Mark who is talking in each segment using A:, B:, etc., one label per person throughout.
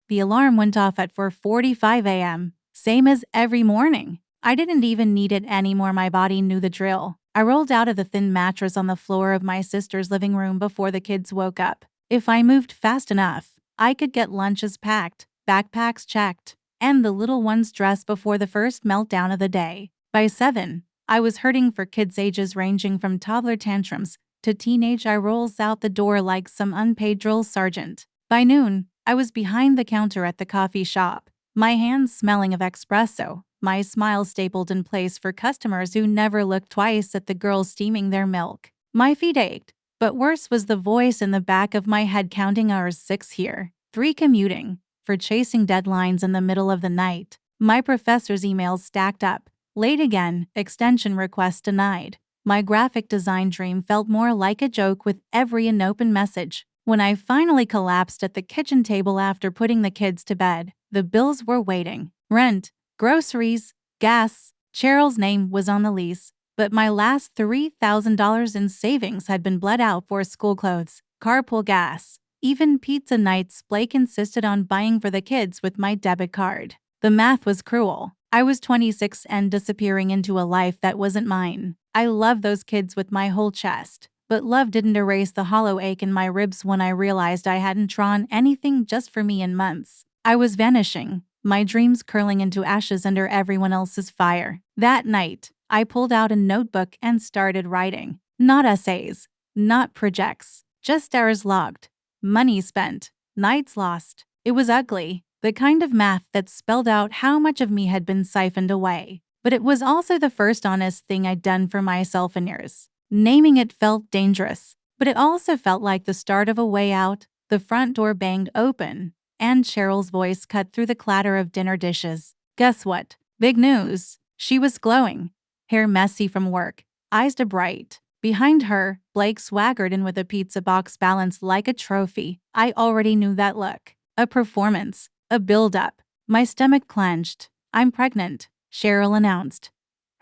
A: The alarm went off at 4:45 a.m., same as every morning. I didn't even need it anymore, my body knew the drill. I rolled out of the thin mattress on the floor of my sister's living room before the kids woke up. If I moved fast enough, I could get lunches packed, backpacks checked, and the little ones dressed before the first meltdown of the day. By 7, I was hurting for kids ages ranging from toddler tantrums to teenage eye rolls out the door like some unpaid drill sergeant. By noon, I was behind the counter at the coffee shop, my hands smelling of espresso, my smile stapled in place for customers who never looked twice at the girls steaming their milk. My feet ached, but worse was the voice in the back of my head counting hours: 6 here, 3 commuting, for chasing deadlines in the middle of the night. My professor's emails stacked up. Late again, extension request denied. My graphic design dream felt more like a joke with every unopened message. When I finally collapsed at the kitchen table after putting the kids to bed, the bills were waiting. Rent, groceries, gas. Cheryl's name was on the lease, but my last $3,000 in savings had been bled out for school clothes, carpool gas, even pizza nights Blake insisted on buying for the kids with my debit card. The math was cruel. I was 26 and disappearing into a life that wasn't mine. I loved those kids with my whole chest, but love didn't erase the hollow ache in my ribs when I realized I hadn't drawn anything just for me in months. I was vanishing, my dreams curling into ashes under everyone else's fire. That night, I pulled out a notebook and started writing. Not essays, not projects, just hours logged, money spent, nights lost. It was ugly, the kind of math that spelled out how much of me had been siphoned away. But it was also the first honest thing I'd done for myself in years. Naming it felt dangerous, but it also felt like the start of a way out. The front door banged open, and Cheryl's voice cut through the clatter of dinner dishes. Guess what? Big news. She was glowing, hair messy from work, eyes bright. Behind her, Blake swaggered in with a pizza box balanced like a trophy. I already knew that look. A performance, a build-up. My stomach clenched. I'm pregnant, Cheryl announced.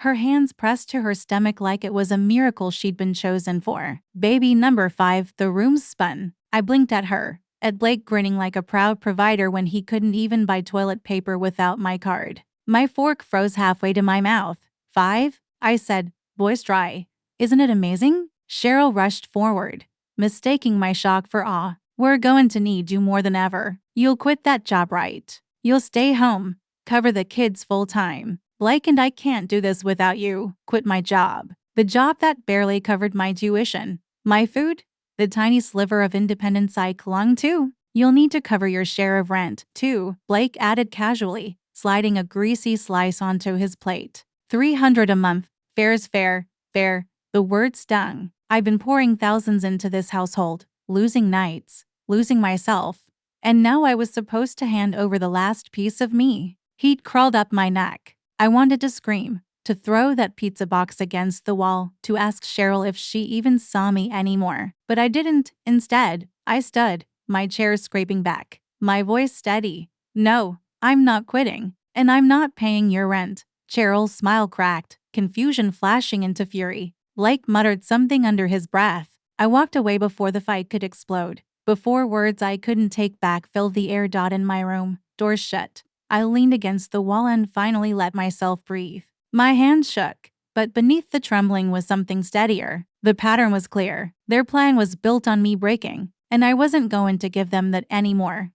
A: Her hands pressed to her stomach like it was a miracle she'd been chosen for. Baby number 5, the room spun. I blinked at her, at Blake grinning like a proud provider when he couldn't even buy toilet paper without my card. My fork froze halfway to my mouth. 5? I said, voice dry. Isn't it amazing? Cheryl rushed forward, mistaking my shock for awe. We're going to need you more than ever. You'll quit that job, right? You'll stay home, cover the kids full-time. Blake and I can't do this without you. Quit my job. The job that barely covered my tuition. My food? The tiny sliver of independence I clung to. You'll need to cover your share of rent, too, Blake added casually, sliding a greasy slice onto his plate. $300 a month. Fair's fair. Fair. The word stung. I've been pouring thousands into this household, losing nights, losing myself, and now I was supposed to hand over the last piece of me. Heat crawled up my neck. I wanted to scream, to throw that pizza box against the wall, to ask Cheryl if she even saw me anymore. But I didn't. Instead, I stood, my chair scraping back, my voice steady. No, I'm not quitting, and I'm not paying your rent. Cheryl's smile cracked, confusion flashing into fury. Blake muttered something under his breath. I walked away before the fight could explode, before words I couldn't take back filled the air. In my room, doors shut. I leaned against the wall and finally let myself breathe. My hands shook, but beneath the trembling was something steadier. The pattern was clear. Their plan was built on me breaking, and I wasn't going to give them that anymore.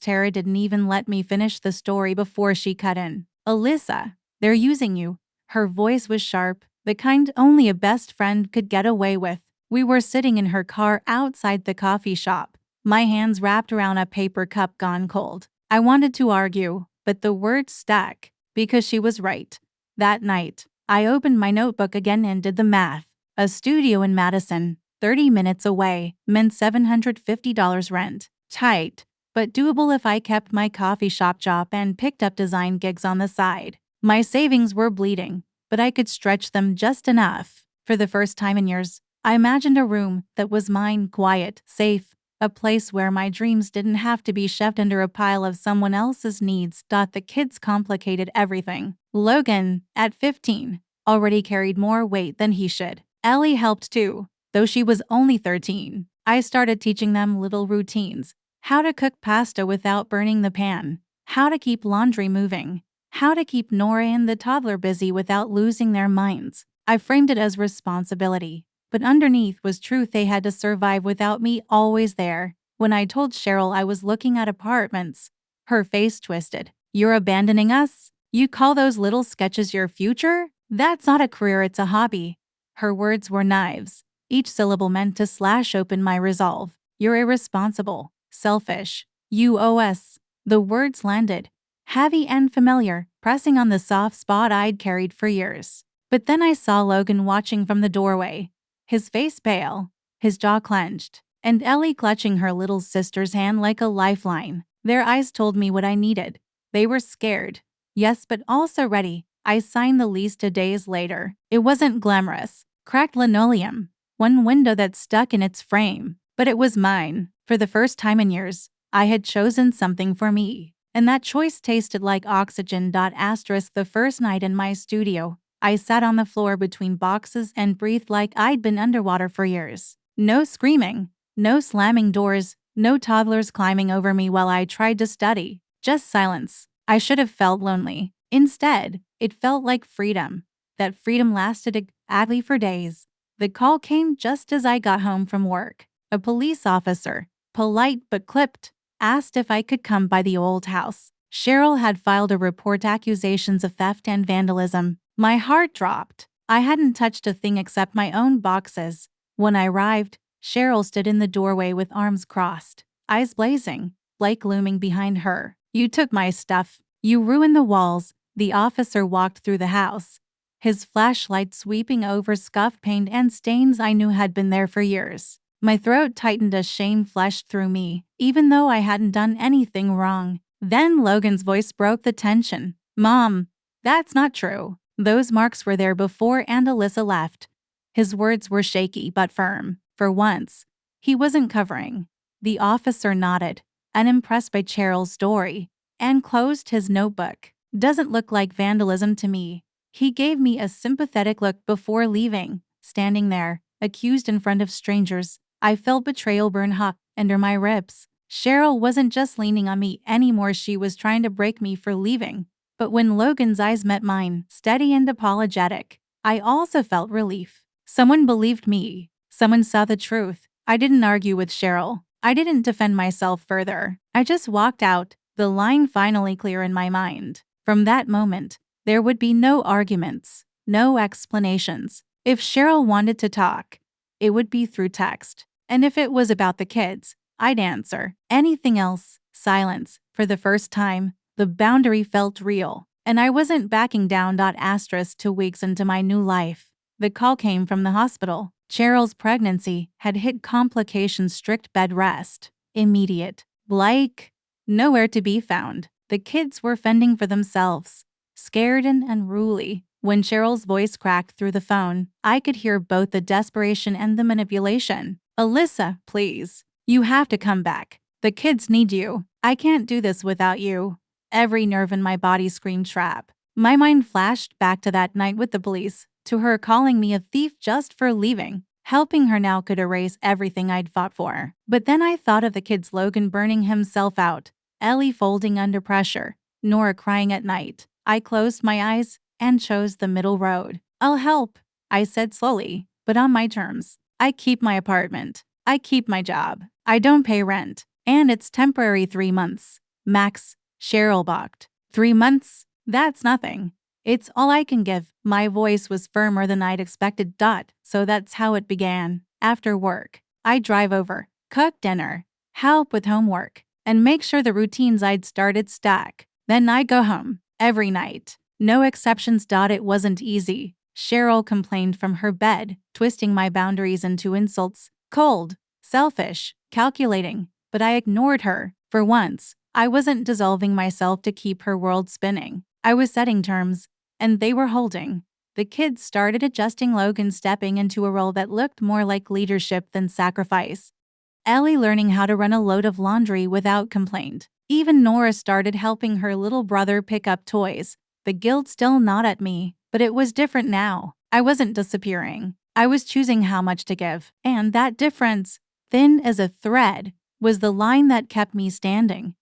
A: Tara didn't even let me finish the story before she cut in. Alyssa, they're using you. Her voice was sharp, the kind only a best friend could get away with. We were sitting in her car outside the coffee shop, my hands wrapped around a paper cup gone cold. I wanted to argue, but the words stuck, because she was right. That night, I opened my notebook again and did the math. A studio in Madison, 30 minutes away, meant $750 rent. Tight, but doable if I kept my coffee shop job and picked up design gigs on the side. My savings were bleeding, but I could stretch them just enough. For the first time in years, I imagined a room that was mine, quiet, safe, a place where my dreams didn't have to be shoved under a pile of someone else's needs. The kids complicated everything. Logan, at 15, already carried more weight than he should. Ellie helped too, though she was only 13. I started teaching them little routines, how to cook pasta without burning the pan, how to keep laundry moving, how to keep Nora and the toddler busy without losing their minds. I framed it as responsibility, but underneath was truth they had to survive without me always there. When I told Cheryl I was looking at apartments, her face twisted. You're abandoning us? You call those little sketches your future? That's not a career, it's a hobby. Her words were knives, each syllable meant to slash open my resolve. You're irresponsible, selfish. You owe us. The words landed, heavy and familiar, pressing on the soft spot I'd carried for years. But then I saw Logan watching from the doorway, his face pale, his jaw clenched, and Ellie clutching her little sister's hand like a lifeline. Their eyes told me what I needed. They were scared, yes, but also ready. I signed the lease 2 days later. It wasn't glamorous. Cracked linoleum, one window that stuck in its frame, but it was mine. For the first time in years, I had chosen something for me. And that choice tasted like oxygen. The first night in my studio, I sat on the floor between boxes and breathed like I'd been underwater for years. No screaming, no slamming doors, no toddlers climbing over me while I tried to study. Just silence. I should have felt lonely. Instead, it felt like freedom. That freedom lasted exactly for days. The call came just as I got home from work. A police officer, polite but clipped, asked if I could come by the old house. Cheryl had filed a report, accusations of theft and vandalism. My heart dropped. I hadn't touched a thing except my own boxes. When I arrived, Cheryl stood in the doorway with arms crossed, eyes blazing, Blake looming behind her. You took my stuff. You ruined the walls. The officer walked through the house, his flashlight sweeping over scuff paint and stains I knew had been there for years. My throat tightened as shame fleshed through me, even though I hadn't done anything wrong. Then Logan's voice broke the tension. Mom, that's not true. Those marks were there before and Alyssa left. His words were shaky but firm. For once, he wasn't covering. The officer nodded, unimpressed by Cheryl's story, and closed his notebook. Doesn't look like vandalism to me. He gave me a sympathetic look before leaving. Standing there, accused in front of strangers, I felt betrayal burn hot under my ribs. Cheryl wasn't just leaning on me anymore, she was trying to break me for leaving. But when Logan's eyes met mine, steady and apologetic, I also felt relief. Someone believed me. Someone saw the truth. I didn't argue with Cheryl. I didn't defend myself further. I just walked out, the line finally clear in my mind. From that moment, there would be no arguments, no explanations. If Cheryl wanted to talk, it would be through text. And if it was about the kids, I'd answer. Anything else, silence. For the first time, the boundary felt real, and I wasn't backing down. 2 weeks into my new life, the call came from the hospital. Cheryl's pregnancy had hit complications, strict bed rest. Immediate. Blake, nowhere to be found. The kids were fending for themselves, scared and unruly. When Cheryl's voice cracked through the phone, I could hear both the desperation and the manipulation. Alyssa, please. You have to come back. The kids need you. I can't do this without you. Every nerve in my body screamed trap. My mind flashed back to that night with the police, to her calling me a thief just for leaving. Helping her now could erase everything I'd fought for. But then I thought of the kids, Logan burning himself out, Ellie folding under pressure, Nora crying at night. I closed my eyes and chose the middle road. I'll help, I said slowly, but on my terms. I keep my apartment. I keep my job. I don't pay rent. And it's temporary, 3 months. Max, Cheryl balked. 3 months? That's nothing. It's all I can give. My voice was firmer than I'd expected. So that's how it began. After work, I'd drive over, cook dinner, help with homework, and make sure the routines I'd started stuck. Then I'd go home. Every night. No exceptions. It wasn't easy. Cheryl complained from her bed, twisting my boundaries into insults. Cold, selfish, calculating. But I ignored her. For once, I wasn't dissolving myself to keep her world spinning. I was setting terms, and they were holding. The kids started adjusting, Logan stepping into a role that looked more like leadership than sacrifice. Ellie learning how to run a load of laundry without complaint. Even Nora started helping her little brother pick up toys. The guilt still gnawed at me, but it was different now. I wasn't disappearing. I was choosing how much to give, and that difference, thin as a thread, was the line that kept me standing.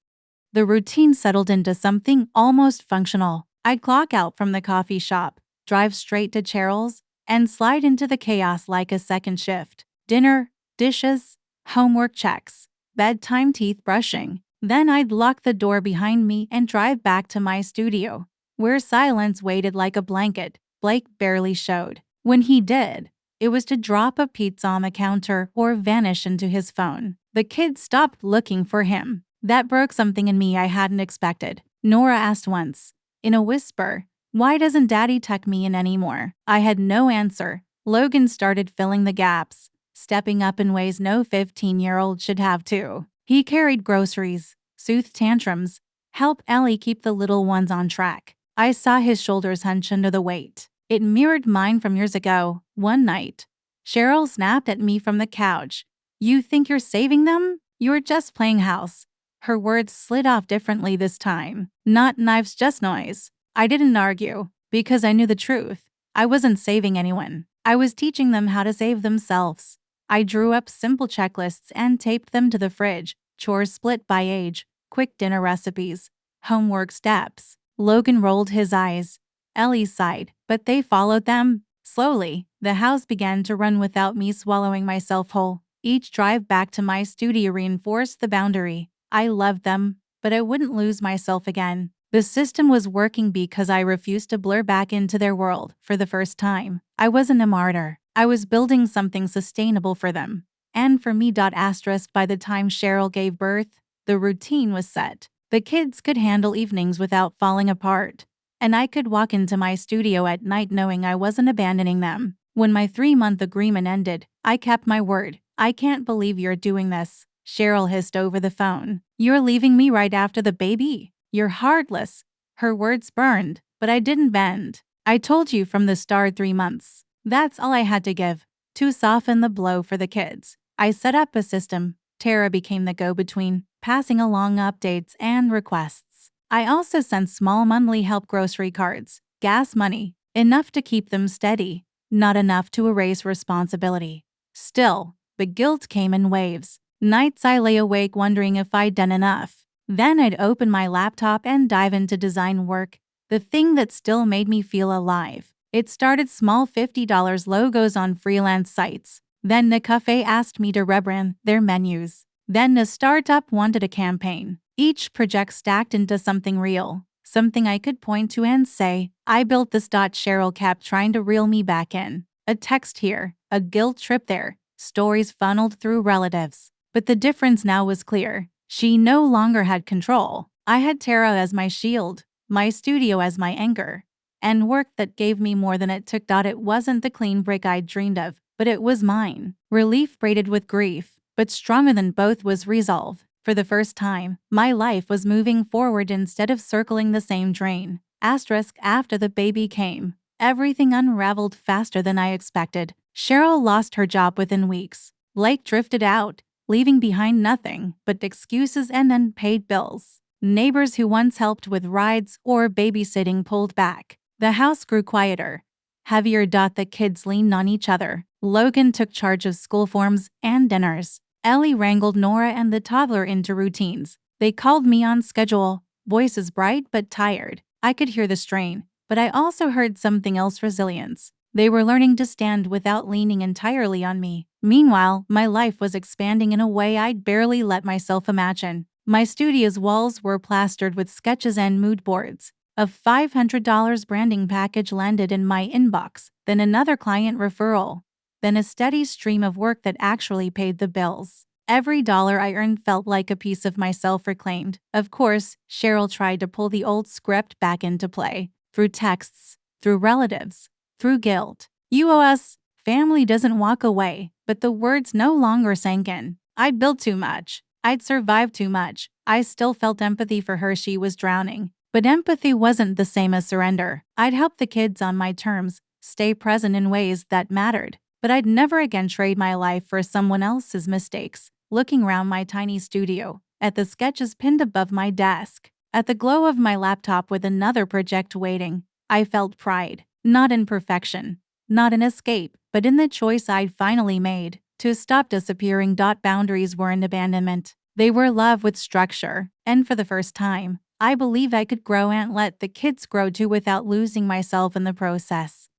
A: The routine settled into something almost functional. I'd clock out from the coffee shop, drive straight to Cheryl's, and slide into the chaos like a second shift. Dinner, dishes, homework checks, bedtime teeth brushing. Then I'd lock the door behind me and drive back to my studio, where silence waited like a blanket. Blake barely showed. When he did, it was to drop a pizza on the counter or vanish into his phone. The kids stopped looking for him. That broke something in me I hadn't expected. Nora asked once, in a whisper, "Why doesn't Daddy tuck me in anymore?" I had no answer. Logan started filling the gaps, stepping up in ways no 15-year-old should have to. He carried groceries, soothed tantrums, helped Ellie keep the little ones on track. I saw his shoulders hunch under the weight. It mirrored mine from years ago. One night, Cheryl snapped at me from the couch. "You think you're saving them? You're just playing house." Her words slid off differently this time. "Not knives, just noise." I didn't argue, because I knew the truth. I wasn't saving anyone. I was teaching them how to save themselves. I drew up simple checklists and taped them to the fridge. Chores split by age, quick dinner recipes, homework steps. Logan rolled his eyes. Ellie sighed, but they followed them. Slowly, the house began to run without me swallowing myself whole. Each drive back to my studio reinforced the boundary. I loved them, but I wouldn't lose myself again. The system was working because I refused to blur back into their world for the first time. I wasn't a martyr. I was building something sustainable for them. And for me. By the time Cheryl gave birth, the routine was set. The kids could handle evenings without falling apart, and I could walk into my studio at night knowing I wasn't abandoning them. When my 3-month agreement ended, I kept my word. "I can't believe you're doing this," Cheryl hissed over the phone. "You're leaving me right after the baby. You're heartless." Her words burned, but I didn't bend. "I told you from the start 3 months. That's all I had to give, to soften the blow for the kids." I set up a system. Tara became the go-between, passing along updates and requests. I also sent small monthly help grocery cards, gas money, enough to keep them steady, not enough to erase responsibility. Still, the guilt came in waves. Nights I lay awake wondering if I'd done enough. Then I'd open my laptop and dive into design work, the thing that still made me feel alive. It started small $50 logos on freelance sites. Then the cafe asked me to rebrand their menus. Then a startup wanted a campaign. Each project stacked into something real, something I could point to and say, "I built this." Cheryl kept trying to reel me back in. A text here, a guilt trip there, stories funneled through relatives. But the difference now was clear. She no longer had control. I had Tara as my shield, my studio as my anchor, and work that gave me more than it took. It wasn't the clean break I'd dreamed of, but it was mine. Relief braided with grief, but stronger than both was resolve. For the first time, my life was moving forward instead of circling the same drain. After the baby came, everything unraveled faster than I expected. Cheryl lost her job within weeks. Blake drifted out, leaving behind nothing but excuses and unpaid bills. Neighbors who once helped with rides or babysitting pulled back. The house grew quieter, heavier. The kids leaned on each other. Logan took charge of school forms and dinners. Ellie wrangled Nora and the toddler into routines. They called me on schedule, voices bright but tired. I could hear the strain, but I also heard something else: resilience. They were learning to stand without leaning entirely on me. Meanwhile, my life was expanding in a way I'd barely let myself imagine. My studio's walls were plastered with sketches and mood boards. A $500 branding package landed in my inbox, then another client referral, then a steady stream of work that actually paid the bills. Every dollar I earned felt like a piece of myself reclaimed. Of course, Cheryl tried to pull the old script back into play, through texts, through relatives, through guilt. "You owe us." Family doesn't walk away, but the words no longer sank in. I'd built too much. I'd survived too much. I still felt empathy for her. She was drowning. But empathy wasn't the same as surrender. I'd help the kids on my terms, stay present in ways that mattered. But I'd never again trade my life for someone else's mistakes. Looking around my tiny studio, at the sketches pinned above my desk, at the glow of my laptop with another project waiting, I felt pride. Not in perfection, not in escape, but in the choice I'd finally made to stop disappearing. Boundaries weren't abandonment. They were love with structure, and for the first time, I believed I could grow and let the kids grow too without losing myself in the process.